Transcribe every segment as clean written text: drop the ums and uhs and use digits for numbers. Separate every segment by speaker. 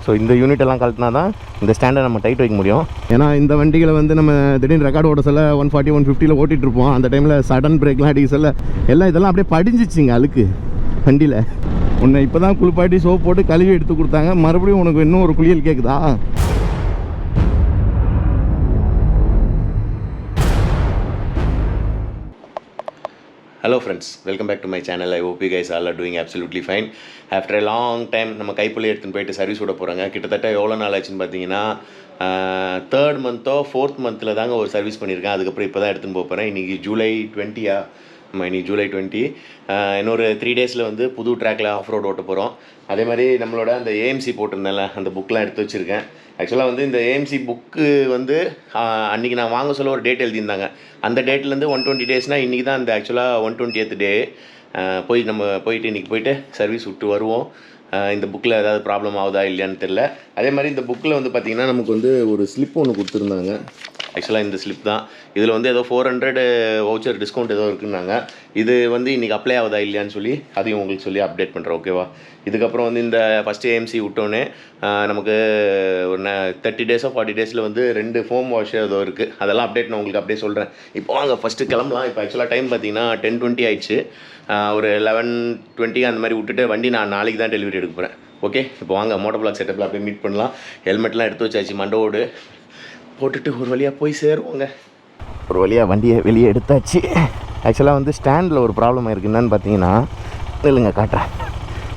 Speaker 1: So இந்த யூனிட்டெல்லாம் கழட்டினா தான் இந்த ஸ்டாண்டை நம்ம டைட் வைக்க முடியும். ஏன்னா இந்த வண்டிகளை வந்து நம்ம திடீர்னு ரெக்கார்டு ஓட சொல்ல 140 150 ஓட்டிகிட்டு இருப்போம். அந்த டைமில் சடன் பிரேக்லாம் அடிக்க சொல்ல இதெல்லாம் அப்படியே படிஞ்சிச்சிங்க அழுக்கு வண்டியில். உன்னை இப்போ தான் குளிப்பாட்டி சோப் போட்டு கழுவி எடுத்து கொடுத்தாங்க, மறுபடியும் உனக்கு இன்னும் ஒரு குளியல் கேட்குதா? Hello friends, welcome back to my channel. I hope you guys all are doing absolutely fine. After a long time நம்ம கைப்புள்ளி எடுத்துன்னு போயிட்டு சர்வீஸ் விட போகிறாங்க. கிட்டத்தட்ட எவ்வளோ நாள் ஆச்சுன்னு பார்த்தீங்கன்னா 3rd மந்த்தோ 4th மந்தில் தாங்க ஒரு சர்வீஸ் பண்ணியிருக்கேன். அதுக்கப்புறம் இப்போ தான் எடுத்துன்னு போகிறேன். இன்றைக்கி ஜூலை 20 இன்னைக்கு ஜூலை 20. இன்னொரு 3 டேஸில் வந்து புது ட்ராக்கில் ஆஃப் ரோடு ஓட்ட போகிறோம். அதே மாதிரி நம்மளோட அந்த AMC போட்டிருந்தேன்ல, அந்த புக்கெலாம் எடுத்து வச்சுருக்கேன். ஆக்சுவலாக வந்து இந்த AMC புக்கு வந்து அன்றைக்கி நான் வாங்க சொல்ல ஒரு டேட் எழுதியிருந்தாங்க. அந்த டேட்லேருந்து 120 டேஸ்னால் இன்றைக்கி தான் அந்த ஆக்சுவலாக 120th டே. நம்ம போயிட்டு இன்றைக்கி போயிட்டு சர்வீஸ் விட்டு வருவோம். இந்த புக்கில் ஏதாவது ப்ராப்ளம் ஆகுதா இல்லையான்னு தெரில. அதே மாதிரி இந்த புக்கில் வந்து பார்த்திங்கன்னா நமக்கு வந்து ஒரு ஸ்லிப் ஒன்று கொடுத்துருந்தாங்க. ஆக்சுவலாக இந்த ஸ்லிப் தான். இதில் வந்து ஏதோ 400 வவுச்சர் டிஸ்கவுண்ட் ஏதோ இருக்குன்னாங்க. இது வந்து இன்றைக்கி அப்ளை ஆகுதா இல்லையான்னு சொல்லி அதையும் உங்களுக்கு சொல்லி அப்டேட் பண்ணுறேன், ஓகேவா? இதுக்கப்புறம் வந்து இந்த ஃபஸ்ட்டு AMC விட்டோன்னே நமக்கு ஒரு 30 டேஸோ 40 டேஸில் வந்து 2 ஃபோம் வாஷ் ஏதோ இருக்குது. அதெல்லாம் அப்டேட் நான் உங்களுக்கு அப்படியே சொல்கிறேன். இப்போ வாங்க ஃபஸ்ட்டு கிளம்பலாம். இப்போ ஆக்சுவலாக டைம் பார்த்தீங்கன்னா 10:20 ஆயிடுச்சு. ஒரு 11:20 அந்த மாதிரி விட்டுட்டு வண்டி நான் நாளைக்கு தான் டெலிவரி எடுக்க போகிறேன். ஓகே, இப்போ வாங்க மோட்டோ பிளாக் செட்டப்பில் அப்படியே மீட் பண்ணலாம். ஹெல்மெட்லாம் எடுத்து வச்சாச்சு, மண்டோடு போட்டுட்டு ஒரு வழியாக போய் சேருவோங்க. ஒரு வழியாக வண்டியை வெளியே எடுத்தாச்சு. ஆக்சுவலாக வந்து ஸ்டாண்டில் ஒரு ப்ராப்ளம் இருக்குது. என்னன்னு பார்த்தீங்கன்னா, இல்லைங்க காட்டுறேன்.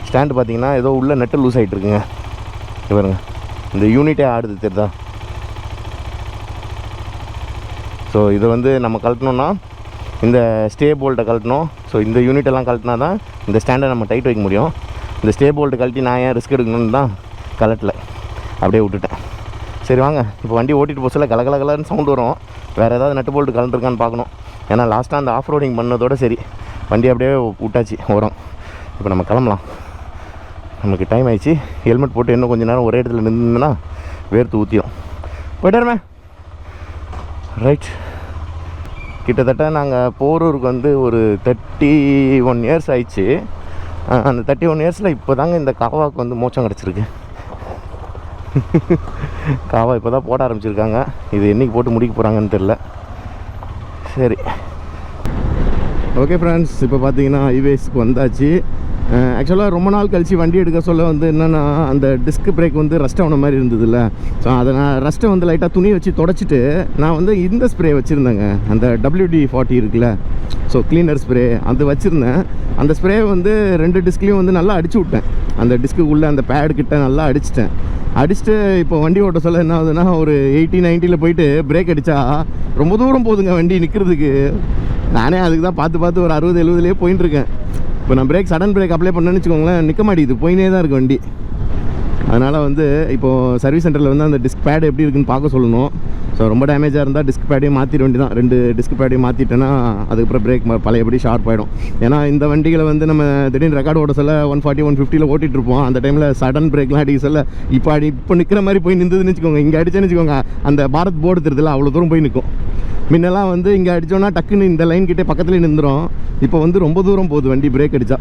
Speaker 1: ஸ்டாண்டு பார்த்தீங்கன்னா ஏதோ உள்ள நெட்டு லூஸ் ஆகிட்டு இருக்குங்க. பாருங்க, இந்த யூனிட்டே ஆடுது தெரியுதா? ஸோ இதை வந்து நம்ம கழட்டணுன்னா இந்த ஸ்டே போல்ட்டை கழட்டணும். ஸோ இந்த யூனிட்டெல்லாம் கழட்டினா தான் இந்த ஸ்டாண்டை நம்ம டைட் வைக்க முடியும். இந்த ஸ்டே போல்ட்டு கழட்டி நான் ஏன் ரிஸ்க் எடுக்கணும்னு தான் கழட்டலை, அப்படியே விட்டுட்டேன். சரி வாங்க, இப்போ வண்டி ஓட்டிகிட்டு போக சொல்ல கலகலன்னு சவுண்டு வரும். வேறு ஏதாவது நட்டு போல்ட்டு கலந்துருக்கான்னு பார்க்கணும். ஏன்னா லாஸ்ட்டாக அந்த ஆஃப் ரோடிங் பண்ணதோடு சரி வண்டி அப்படியே விட்டாச்சு வரும். இப்போ நம்ம கிளம்பலாம். நமக்கு டைம் ஆயிடுச்சு. ஹெல்மெட் போட்டு இன்னும் கொஞ்சம் நேரம் ஒரே இடத்துல நின்றுனா வேர்த்து ஊற்றிடும். போய்ட்டாருமே. ரைட், கிட்டத்தட்ட நாங்கள் போரூருக்கு வந்து ஒரு 31 இயர்ஸ் ஆயிடுச்சு. அந்த 31 இயர்ஸில் இப்போ தாங்க இந்த காவாவுக்கு வந்து மோச்சம் கிடச்சிருக்கு. காவா இப்போ தான் போட ஆரம்பிச்சிருக்காங்க. இது என்றைக்கு போட்டு முடிக்க போகிறாங்கன்னு தெரில. சரி ஓகே ஃப்ரெண்ட்ஸ், இப்போ பார்த்தீங்கன்னா ஹைவேஸ்க்கு வந்தாச்சு. ஆக்சுவலாக ரொம்ப நாள் கழித்து வண்டி எடுக்க சொல்ல வந்து என்னென்னா, அந்த டிஸ்க் பிரேக் வந்து ரஸ்ட் ஆன மாதிரி இருந்ததுல்ல. ஸோ அதை நான் ரஸ்ட்டை வந்து லைட்டாக துணி வச்சு தொடச்சிட்டு நான் வந்து இந்த ஸ்ப்ரே வச்சுருந்தேங்க, அந்த WD-40 இருக்குல்ல, ஸோ க்ளீனர் ஸ்ப்ரே அது வச்சுருந்தேன். அந்த ஸ்ப்ரே வந்து 2 டிஸ்க்லேயும் வந்து நல்லா அடிச்சு விட்டேன். அந்த டிஸ்க்குள்ளே அந்த பேடுக்கிட்ட நல்லா அடிச்சுட்டு இப்போ வண்டி ஓட்ட சொல்ல என்ன ஆகுதுன்னா, ஒரு 80-90 போயிட்டு பிரேக் அடித்தா ரொம்ப தூரம் போகுதுங்க வண்டி நிற்கிறதுக்கு. நானே அதுக்கு தான் பார்த்து ஒரு 60-70லேயே போயின்ட்டுருக்கேன். இப்போ நான் சடன் பிரேக் அப்ளை பண்ணேன்னு வச்சுக்கோங்களேன், நிற்க மாட்டேங்குது, போயினே தான் இருக்குது வண்டி. அதனால் வந்து இப்போது சர்வீஸ் சென்டரில் வந்து அந்த டிஸ்க் பேடு எப்படி இருக்குன்னு பார்க்க சொல்லணும். ஸோ ரொம்ப டேமேஜாக இருந்தால் டிஸ்க் பேடையும் மாற்றிட வேண்டி தான். 2 டிஸ்க் பேடையும் மாற்றிட்டேன்னா அதுக்கப்புறம் பிரேக் பழையபடி ஷார்ப் ஆகிடும். ஏன்னா இந்த வண்டிகளை வந்து நம்ம திடீர்னு ரெக்கார்டு ஓட சொல்ல 140 150 ஓட்டிகிட்டு இருப்போம். அந்த டைமில் சடன் பிரேக்லாம் அடிக்க சொல்ல இப்போ நிற்கிற மாதிரி போய் நின்றுதுன்னு வச்சுக்கோங்க. இங்கே அடிச்சேன்னு வச்சுக்கோங்க, அந்த பாரத் போர்டு தெரியுதுல, அவ்வளோ தூரம் போய் நிற்கும். முன்னெல்லாம் வந்து இங்கே அடித்தோன்னா டக்குன்னு இந்த லைன் கிட்டே பக்கத்துலேயே நின்றுடும். இப்போ வந்து ரொம்ப தூரம் போகுது வண்டி பிரேக் அடித்தா.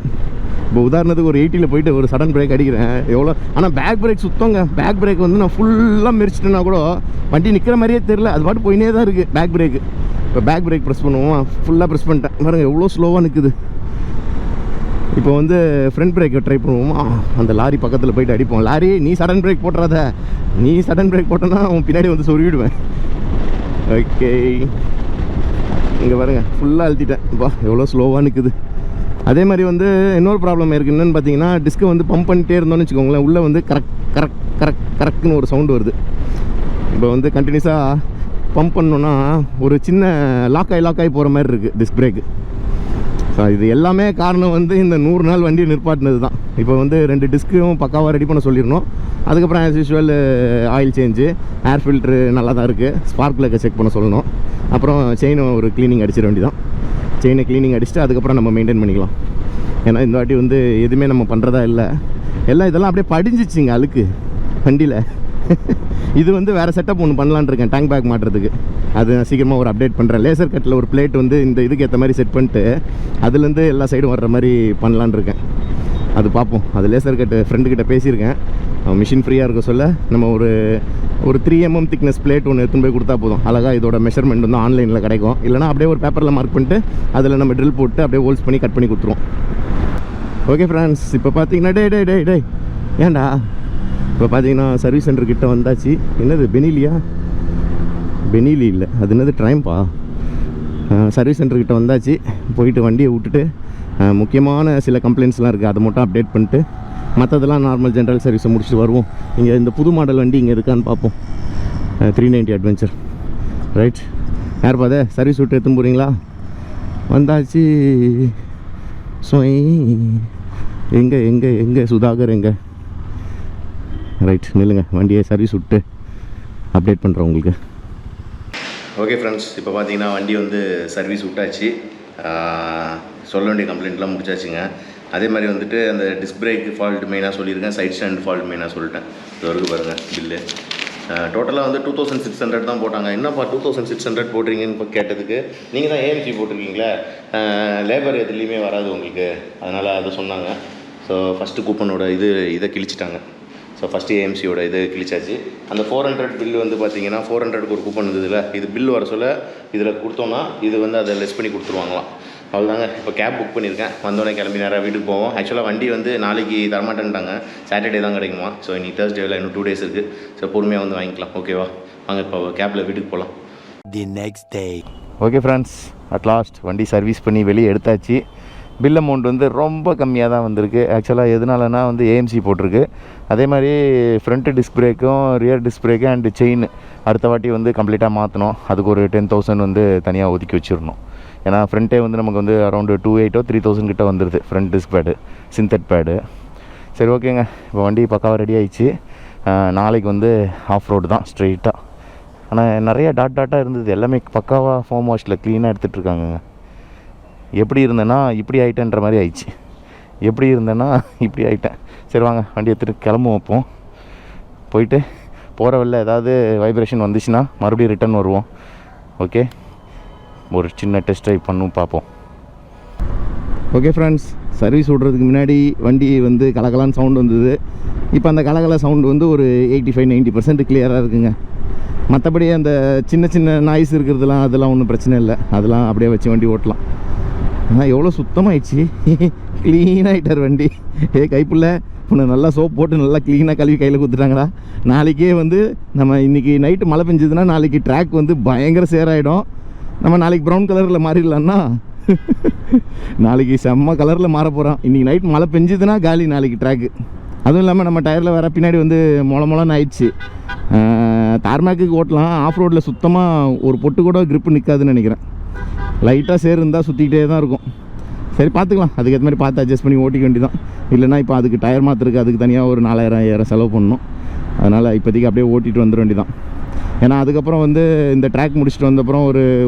Speaker 1: இப்போ உதாரணத்துக்கு ஒரு 80 போயிட்டு ஒரு சடன் பிரேக் அடிக்கிறேன் எவ்வளோ. ஆனால் பேக் பிரேக் சுத்தங்க. பேக் பிரேக் வந்து நான் ஃபுல்லாக மெரிச்சிட்டேன்னா கூட வண்டி நிற்கிற மாதிரியே தெரில, அது பாட்டு போயினே தான் இருக்குது பேக் பிரேக்கு. இப்போ பேக் பிரேக் ப்ரெஸ் பண்ணுவோம், ஃபுல்லாக ப்ரெஸ் பண்ணிட்டேன். பாருங்கள் எவ்வளோ ஸ்லோவாக நிற்குது. இப்போ வந்து ஃப்ரண்ட் பிரேக்கை ட்ரை பண்ணுவோமா, அந்த லாரி பக்கத்தில் போயிட்டு அடிப்போம். லாரி நீ சடன் பிரேக் போட்டுறாத, நீ சடன் பிரேக் போட்டோன்னா அவன் பின்னாடி வந்து சொருவிடுவேன். ஓகே, இங்கே பாருங்கள் ஃபுல்லாக அழுத்திட்டேன். இப்போ எவ்வளோ ஸ்லோவாக நிற்குது. அதே மாதிரி வந்து இன்னொரு ப்ராப்ளம் இருக்குது. என்னென்னு பார்த்தீங்கன்னா, டிஸ்கை வந்து பம்ப் பண்ணிட்டே இருந்தோன்னு வச்சுக்கோங்களேன், உள்ளே வந்து கரெக்ட்னு ஒரு சவுண்டு வருது. இப்போ வந்து கண்டினியூஸாக பம்ப் பண்ணோன்னா ஒரு சின்ன லாக் ஆகி போகிற மாதிரி இருக்குது டிஸ்க் பிரேக்கு. ஸோ இது எல்லாமே காரணம் வந்து இந்த 100 நாள் வண்டியை நிற்பாட்டினது தான். இப்போ வந்து 2 டிஸ்க்கும் பக்காவாக ரெடி பண்ண சொல்லிடணும். அதுக்கப்புறம் ஆஸ் யூஸ்வல் ஆயில் சேஞ்சு, ஏர் ஃபில்ட்ரு நல்லா தான் இருக்குது, ஸ்பார்க் பிளக்கை செக் பண்ண சொல்லணும். அப்புறம் செயினை ஒரு க்ளீனிங் அடிச்சிட வேண்டி தான். செயினை க்ளீனிங் அடிச்சுட்டு அதுக்கப்புறம் நம்ம மெயின்டைன் பண்ணிக்கலாம். ஏன்னா இந்த வாட்டி வந்து எதுவுமே நம்ம பண்ணுறதா இல்லை. இதெல்லாம் அப்படியே படிஞ்சிச்சிங்க அழுக்கு வண்டியில். இது வந்து வேறு செட்டப் ஒன்று பண்ணலான்னு இருக்கேன், டேங்க் பேக் மாட்டுறதுக்கு. அது நான் சீக்கிரமாக ஒரு அப்டேட் பண்ணுறேன். லேசர் கட்டில் ஒரு பிளேட் வந்து இந்த இதுக்கு ஏற்ற மாதிரி செட் பண்ணிட்டு அதுலேருந்து எல்லா சைடும் வர்ற மாதிரி பண்ணலான்னு இருக்கேன். அது பார்ப்போம். அது லேசர் கட்டு ஃப்ரெண்டுக்கிட்ட பேசியிருக்கேன். மிஷின் ஃப்ரீயாக இருக்க சொல்ல நம்ம ஒரு 3 mm திக்னஸ் பிளேட் ஒன்று எடுத்துன்னு போய் கொடுத்தா போதும். அழகாக இதோட மெஷர்மெண்ட் வந்து ஆன்லைனில் கிடைக்கும். இல்லைனா அப்படியே ஒரு பேப்பரில் மார்க் பண்ணிட்டு அதில் நம்ம ட்ரில் போட்டு அப்படியே ஹோல்ஸ் பண்ணி கட் பண்ணி கொடுத்துருவோம். ஓகே ஃப்ரெண்ட்ஸ், இப்போ பார்த்தீங்கன்னா டே ஏன்டா இப்போ பார்த்தீங்கன்னா சர்வீஸ் சென்டர்கிட்ட வந்தாச்சு. என்னது பெனிலி இல்லை, அது என்னது ட்ரைம்பா. சர்வீஸ் சென்டர்கிட்ட வந்தாச்சு. போயிட்டு வண்டியை விட்டுட்டு முக்கியமான சில கம்ப்ளைண்ட்ஸ்லாம் இருக்குது, அதை மட்டும் அப்டேட் பண்ணிட்டு மற்றதெல்லாம் நார்மல் ஜென்ரல் சர்வீஸை முடிச்சுட்டு வருவோம். இங்கே இந்த புது மாடல் வண்டி இங்கே இருக்கான்னு பார்ப்போம். 390 அட்வென்ச்சர். ரைட், யார் பாதே சர்வீஸ் விட்டு எடுத்துன்னு போகிறீங்களா? வந்தாச்சு. ஸோ எங்கே சுதாகர் எங்கே? ரைட், நில்லுங்க, வண்டியை சர்வீஸ் விட்டு அப்டேட் பண்ணுறேன் உங்களுக்கு. ஓகே ஃப்ரெண்ட்ஸ், இப்போ பார்த்தீங்கன்னா வண்டி வந்து சர்வீஸ் விட்டாச்சு. சொல்ல வேண்டிய கம்ப்ளைண்ட்லாம் முடிச்சாச்சுங்க. அதே மாதிரி வந்துட்டு அந்த டிஸ்க் பிரேக் ஃபால்ட் மெயினாக சொல்லியிருக்கேன், சைட் ஸ்டாண்ட் ஃபால்ட் மெயினாக சொல்லிட்டேன். இது வரைக்கும் பாருங்கள் பில்லு. டோட்டலாக வந்து 2600 தான் போட்டாங்க. என்னப்பா 2600 போட்டிருங்கன்னு இப்போ கேட்டதுக்கு, நீங்கள் தான் AMC போட்டிருக்கீங்களே, லேபர் எதுலேயுமே வராது உங்களுக்கு, அதனால் அதை சொன்னாங்க. ஸோ ஃபஸ்ட்டு கூப்பனோட இதை கிழிச்சிட்டாங்க. ஸோ ஃபஸ்ட்டு AMCயோட இது கிழிச்சாச்சு. அந்த 400 பில்லு வந்து பார்த்தீங்கன்னா 400க்கு ஒரு கூப்பன் இருந்ததில்ல, இது பில் வர சொல்ல இதில் கொடுத்தோன்னா இது வந்து அதை லெஸ் பண்ணி கொடுத்துருவாங்களாம். அவ்வளோதாங்க. இப்போ கேப் புக் பண்ணியிருக்கேன். வந்தோடனே கிளம்பி நேராக வீட்டுக்கு போவோம். ஆக்சுவலாக வண்டி வந்து நாளைக்கு தரமாட்டேன்ட்டாங்க, சாட்டர்டே தான் கிடைக்குமா. ஸோ இன்னைக்கு தேர்ஸ்டேவில் இன்னும் 2 days இருக்குது. ஸோ பொறுமையாக வந்து வாங்கிக்கலாம். ஓகேவா, வாங்க இப்போ கேப்பில் வீட்டுக்கு போகலாம்.
Speaker 2: The next day.
Speaker 1: Okay friends, at last வண்டி சர்வீஸ் பண்ணி வெளியே எடுத்தாச்சு. பில் அமௌண்ட் வந்து ரொம்ப கம்மியாக தான் வந்திருக்கு. ஆக்சுவலாக எதனாலனா வந்து AMC போட்டிருக்கு. அதே மாதிரி ஃப்ரண்ட்டு டிஸ்க் பிரேக்கும் rear disc brake and chain அடுத்த வாட்டி வந்து கம்ப்ளீட்டாக மாற்றணும். அதுக்கு ஒரு 10,000 வந்து தனியாக ஒதுக்கி வச்சிடணும். ஏன்னா ஃப்ரண்ட்டே வந்து நமக்கு வந்து அரௌண்டு 2,800 or 3,000 கிட்ட வந்துடுது ஃப்ரண்ட் டிஸ்க் பேடு, சிந்தட் பேடு. சரி ஓகேங்க, இப்போ வண்டி பக்காவாக ரெடி ஆகிடுச்சு. நாளைக்கு வந்து ஆஃப் ரோடு தான் ஸ்ட்ரெயிட்டாக. ஆனால் நிறைய டாட்டாக இருந்தது, எல்லாமே பக்காவாக ஃபோம் வாஷில் க்ளீனாக எடுத்துகிட்ருக்காங்கங்க. எப்படி இருந்தேன்னா இப்படி ஆகிட்டேன்ற மாதிரி ஆயிடுச்சு, எப்படி இருந்தேன்னா இப்படி ஆகிட்டேன். சரி வாங்க வண்டி எடுத்துகிட்டு கிளம்புவோம். வைப்போம் போயிட்டு போகிற வழியில் ஏதாவது வைப்ரேஷன் வந்துச்சுன்னா மறுபடியும் ரிட்டர்ன் வருவோம். ஓகே, ஒரு சின்ன டெஸ்ட் ட்ரைவ் பண்ணும் பார்ப்போம். ஓகே ஃப்ரெண்ட்ஸ், சர்வீஸ் விட்றதுக்கு முன்னாடி வண்டி வந்து கலகலான்னு சவுண்டு வந்தது. இப்போ அந்த கலகல சவுண்டு வந்து ஒரு 85-90% கிளியராக இருக்குங்க. மற்றபடி அந்த சின்ன நாய்ஸ் இருக்கிறதுலாம் அதெல்லாம் ஒன்றும் பிரச்சனை இல்லை, அதெல்லாம் அப்படியே வச்சு வண்டி ஓட்டலாம். ஆனால் எவ்வளோ சுத்தமாகிடுச்சு, க்ளீனாகிட்டார் வண்டி. கைப்புள்ள உன்னை நல்லா சோப் போட்டு நல்லா க்ளீனாக கழுவி கையில் கொடுத்துட்டாங்களா. நாளைக்கே வந்து நம்ம இன்றைக்கி நைட்டு மழை பெஞ்சதுன்னா நாளைக்கு ட்ராக் வந்து பயங்கர சேராகிடும். நம்ம நாளைக்கு ப்ரௌன் கலரில் மாறிடலான்னா நாளைக்கு செம்ம கலரில் மாற போகிறோம். இன்றைக்கி நைட் மழை பெஞ்சுதுன்னா காலி நாளைக்கு ட்ராக்கு. அதுவும் இல்லாமல் நம்ம டயரில் வர பின்னாடி வந்து மொளன்னு ஆயிடுச்சு. தார்மேக்கு ஓட்டலாம், ஆஃப் ரோட்டில் சுத்தமாக ஒரு பொட்டு கூட க்ரிப்பு நிற்காதுன்னு நினைக்கிறேன். லைட்டாக சேர் இருந்தால் சுற்றிக்கிட்டே தான் இருக்கும். சரி பார்த்துக்கலாம், அதுக்கேற்ற மாதிரி பார்த்து அட்ஜஸ்ட் பண்ணி ஓட்டிக்க வேண்டி தான். இல்லைனா இப்போ அதுக்கு டயர் மாற்றுறதுக்கு அதுக்கு தனியாக ஒரு 4,000-5,000 செலவு பண்ணணும். அதனால் இப்போதைக்கு அப்படியே ஓட்டிகிட்டு வந்துட வேண்டி தான். ஏன்னா அதுக்கப்புறம் வந்து இந்த ட்ராக் முடிச்சுட்டு வந்தப்புறம்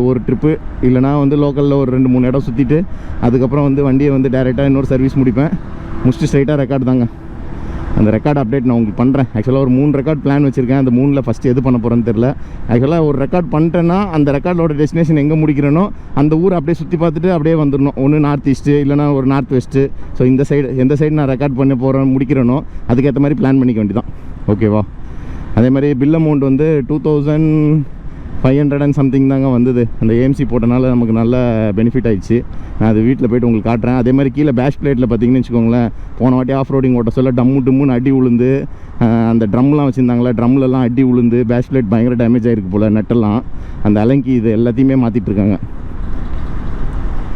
Speaker 1: ஒரு ட்ரிப்பு இல்லைனா வந்து லோக்கலில் ஒரு 2-3 இடம் சுற்றிட்டு அதுக்கப்புறம் வந்து வண்டியை வந்து டேரெக்டாக இன்னொரு சர்வீஸ் முடிப்பேன். முடிச்சுட்டு ஸ்ட்ரைட்டாக ரெக்கார்டு தாங்க. அந்த ரெக்கார்டு அப்டேட் நான் உங்களுக்கு பண்ணுறேன். ஆக்சுவலாக ஒரு 3 ரெக்கார்ட் பிளான் வச்சுருக்கேன். அந்த 3ல் ஃபஸ்ட்டு எது பண்ண போகிறேன்னு தெரில. ஆக்சுவலாக ஒரு ரெக்கார்ட் பண்ணிட்டேன்னா அந்த ரெக்கார்டோட டெஸ்டினேஷன் எங்கே முடிக்கிறேனோ அந்த ஊர் அப்படியே சுற்றி பார்த்துட்டு அப்படியே வந்துடணும். ஒன்று நார்த் ஈஸ்ட்டு இல்லைனா ஒரு நார்த் வெஸ்ட்டு. ஸோ இந்த சைடு எந்த சைடு நான் ரெக்கார்ட் பண்ண போகிறேன் முடிக்கிறேனோ அதுக்கேற்ற மாதிரி பிளான் பண்ணிக்க வேண்டியதான். ஓகேவா, அதே மாதிரி பில் அமௌண்ட் வந்து 2,500 and something தாங்க வந்தது. அந்த AMC போட்டனால நமக்கு நல்ல பெனிஃபிட் ஆயிடுச்சு. நான் அது வீட்டில் போய்ட்டு உங்களுக்கு காட்டுறேன். அதே மாதிரி கீழே பேஷ் பிளேட்டில் பார்த்தீங்கன்னு வச்சுக்கோங்களேன், போன வாட்டி ஆஃப் ரோடிங் ஓட்ட சொல்ல டம்முன்னு அடி விழுந்து அந்த ட்ரம்லாம் வச்சுருந்தாங்களா, ட்ரம்லலாம் அடி விழுந்து பேஷ் பிளேட் பயங்கர டேமேஜ் ஆகிருக்கு போல். நெட்டெல்லாம் அந்த அலங்கி இது எல்லாத்தையுமே மாற்றிட்டுருக்காங்க.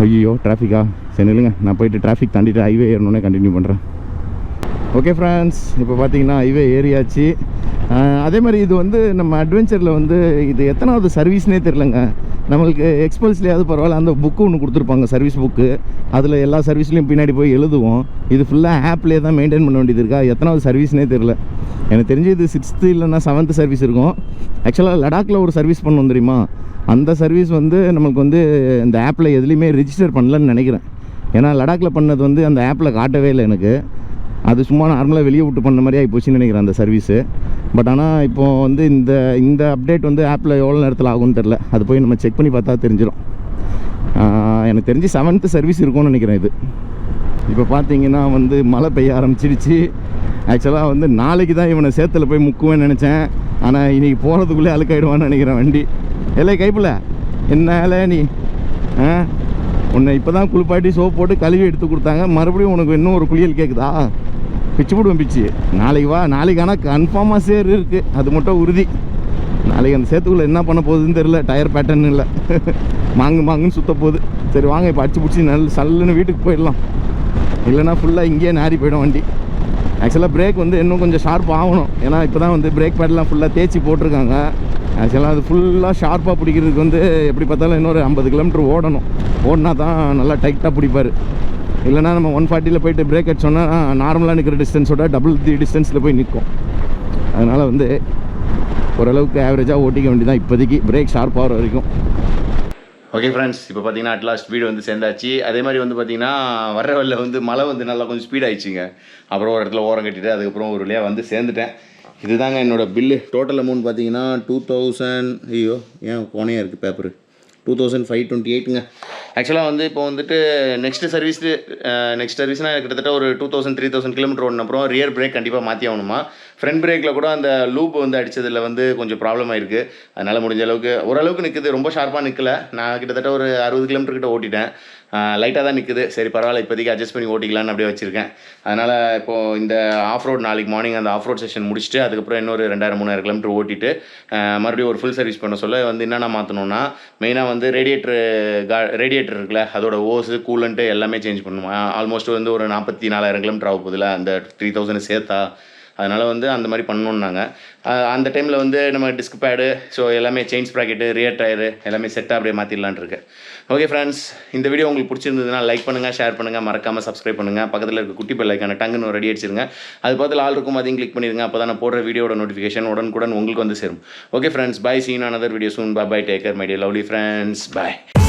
Speaker 1: ஐயோ டிராஃபிக்கா, சரி இல்லைங்க, நான் போய்ட்டு டிராஃபிக் தாண்டிட்டு ஹைவே ஏறணுன்னே கண்டினியூ பண்ணுறேன். ஓகே ஃப்ரெண்ட்ஸ், இப்போ பார்த்தீங்கன்னா ஹைவே ஏரியாச்சு. அதே மாதிரி இது வந்து நம்ம அட்வென்ச்சரில் வந்து இது எத்தனாவது சர்வீஸ்னே தெரிலங்க. நம்மளுக்கு எக்ஸ்பல்ஸ்லேயாவது பரவாயில்ல, அந்த புக்கு ஒன்று கொடுத்துருப்பாங்க, சர்வீஸ் புக்கு. அதில் எல்லா சர்வீஸ்லேயும் பின்னாடி போய் எழுதுவோம். இது ஃபுல்லாக ஆப்லேயே தான் மெயின்டைன் பண்ண வேண்டியது இருக்கா. எத்தனாவது சர்வீஸ்னே தெரில. எனக்கு தெரிஞ்சு இது 6th இல்லைன்னா 7th சர்வீஸ் இருக்கும். ஆக்சுவலாக லடாக்கில் ஒரு சர்வீஸ் பண்ணோம் தெரியுமா, அந்த சர்வீஸ் வந்து நம்மளுக்கு வந்து இந்த ஆப்பில் எதுலேயுமே ரிஜிஸ்டர் பண்ணலன்னு நினைக்கிறேன். ஏன்னா லடாக்கில் பண்ணது வந்து அந்த ஆப்பில் காட்டவே இல்லை எனக்கு. அது சும்மா நார்மலாக வெளியே விட்டு பண்ண மாதிரி ஆகி போச்சுன்னு நினைக்கிறேன் அந்த சர்வீஸு. பட் ஆனால் இப்போது வந்து இந்த அப்டேட் வந்து ஆப்பில் எவ்வளோ நேரத்தில் ஆகும்னு தெரில. அது போய் நம்ம செக் பண்ணி பார்த்தா தெரிஞ்சிடும். எனக்கு தெரிஞ்சு 7th சர்வீஸ் இருக்கும்னு நினைக்கிறேன் இது. இப்போ பார்த்தீங்கன்னா வந்து மழை பெய்ய ஆரம்பிச்சிடுச்சு. ஆக்சுவலாக வந்து நாளைக்கு தான் இவனை சேத்துல போய் முக்குவேன்னு நினச்சேன். ஆனால் இன்றைக்கி போகிறதுக்குள்ளே அழுக்காயிடுவான்னு நினைக்கிறேன் வண்டி. இல்லை கைப்பில் என்னால நீ உன்னை இப்போ தான் குளிப்பாட்டி சோப் போட்டு கழுவி எடுத்து கொடுத்தாங்க, மறுபடியும் உனக்கு இன்னும் ஒரு குளியல் கேட்குதா? பிச்சு போடுவேன் பிச்சு. நாளைக்கு வா, நாளைக்கு ஆனால் கன்ஃபார்மாக சேர் இருக்குது, அது மட்டும் உறுதி. நாளைக்கு அந்த சேத்துக்குள்ளே என்ன பண்ண போகுதுன்னு தெரில, டயர் பேட்டர்ன் இல்லை, மாங்குன்னு சுத்த போகுது. சரி வாங்க இப்போ அடிச்சு பிடிச்சி சல்லுன்னு வீட்டுக்கு போயிடலாம், இல்லைனா ஃபுல்லாக இங்கேயே நாரி போயிடும் வண்டி. ஆக்சுவலாக பிரேக் வந்து இன்னும் கொஞ்சம் ஷார்ப் ஆகணும், ஏன்னா இப்போ தான் வந்து பிரேக் பேட்லாம் ஃபுல்லாக தேய்ச்சி போட்டிருக்காங்க. ஆக்சுவலாக அது ஃபுல்லாக ஷார்ப்பாக பிடிக்கிறதுக்கு வந்து எப்படி பார்த்தாலும் இன்னொரு 50 கிலோமீட்டர் ஓடினா தான் நல்லா டைட்டாக பிடிப்பார். இல்லைனா நம்ம 140 போயிட்டு பிரேக் அடிச்சோன்னா நார்மலாக நிற்கிற டிஸ்டன்ஸோட டபுள் தி டிஸ்டன்ஸில் போய் நிற்கும். அதனால் வந்து ஓரளவுக்கு ஆவரேஜாக ஓட்டிக்க வேண்டியதான் இப்போதைக்கு, பிரேக் ஷார்ப் ஆகிற வரைக்கும். ஓகே ஃப்ரெண்ட்ஸ், இப்போ பார்த்தீங்கன்னா அட்லாஸ்ட் வீடு வந்து சேர்ந்தாச்சு. அதே மாதிரி வந்து பார்த்தீங்கன்னா வர வழியில் வந்து மழை வந்து நல்லா கொஞ்சம் ஸ்பீட் ஆகிடுச்சிங்க. அப்புறம் ஒரு இடத்துல ஓரம் கட்டிட்டு அதுக்கப்புறம் ஒரு வழியாக வந்து சேர்ந்துட்டேன். இதுதாங்க என்னோடய பில்லு. டோட்டல் அமௌண்ட் பார்த்தீங்கன்னா 2000, ஐயோ ஏன் கோணையாக இருக்குது பேப்பரு, 2528ங்க. ஆக்சுவலாக வந்து இப்போ வந்துட்டு நெக்ஸ்ட் சர்வீஸ்னால் கிட்டத்தட்ட ஒரு 2000-3000 கிலோமீட்டர் ஓடின அப்புறம் ரியர் பிரேக் கண்டிப்பாக மாற்றி ஆகணுமா. ஃப்ரண்ட் பிரேக்கில் கூட அந்த லூப் வந்து அடித்ததில் வந்து கொஞ்சம் ப்ராப்ளம் ஆயிருக்கு. அதனால் முடிஞ்ச அளவுக்கு ஓரளவுக்கு நிற்குது, ரொம்ப ஷார்ப்பாக நிற்கலை. நான் கிட்டத்தட்ட ஒரு 60 கிலோமீட்டர் கிட்ட ஓட்டிட்டேன், லைட்டாக தான் நிற்குது. சரி பரவாயில்ல, இப்போதைக்கு அட்ஜஸ்ட் பண்ணி ஓட்டிக்கலான்னு அப்படியே வச்சுருக்கேன். அதனால் இப்போது இந்த ஆஃப் ரோட் நாளைக்கு மார்னிங் அந்த ஆஃப் ரோட் செஷன் முடிச்சுட்டு அதுக்கப்புறம் இன்னொரு 2000-3000 கிலோமீட்டர் ஓட்டிட்டு மறுபடியும் ஒரு ஃபுல் சர்வீஸ் பண்ண சொல்ல வந்து என்னென்ன மாற்றணும்னா, மெயினாக வந்து ரேடியேட்டர் இருக்குல்ல, அதோட ஓஸு கூலண்ட்டு எல்லாமே சேஞ்ச் பண்ணுமா. ஆல்மோஸ்ட் வந்து ஒரு 44,000 கிலோமீட்டர் ஆக போதில்ல அந்த 3000 சேர்த்தா. அதனால் வந்து அந்த மாதிரி பண்ணணுன்னாங்க. அந்த டைமில் வந்து நம்ம டிஸ்க் பேடு, ஸோ எல்லாமே செயின் ஸ்ப்ராக்கெட்டு, ரியர் டயரு எல்லாமே செட்டாக அப்படியே மாற்றிடலான் இருக்கேன். ஓகே ஃப்ரெண்ட்ஸ், இந்த வீடியோ உங்களுக்கு பிடிச்சிருந்ததுன்னா லைக் பண்ணுங்கள், ஷேர் பண்ணுங்கள், மறக்காமல் சப்ஸ்கிரைப் பண்ணுங்கள். பக்கத்தில் இருக்க குட்டி பெல் ஐக்கான டங்குன்னு ரெடி அடிச்சிருங்க. அது பார்த்து ஆல் இருக்கும், அதையும் கிளிக் பண்ணிடுங்க. அப்போ தான் நான் போடுற வீடியோட நோட்டிஃபிகேஷன் உடனுக்குடன் உங்களுக்கு வந்து சேரும். Okay friends, bye, see in another video soon. Bye bye, take care my dear lovely friends, bye.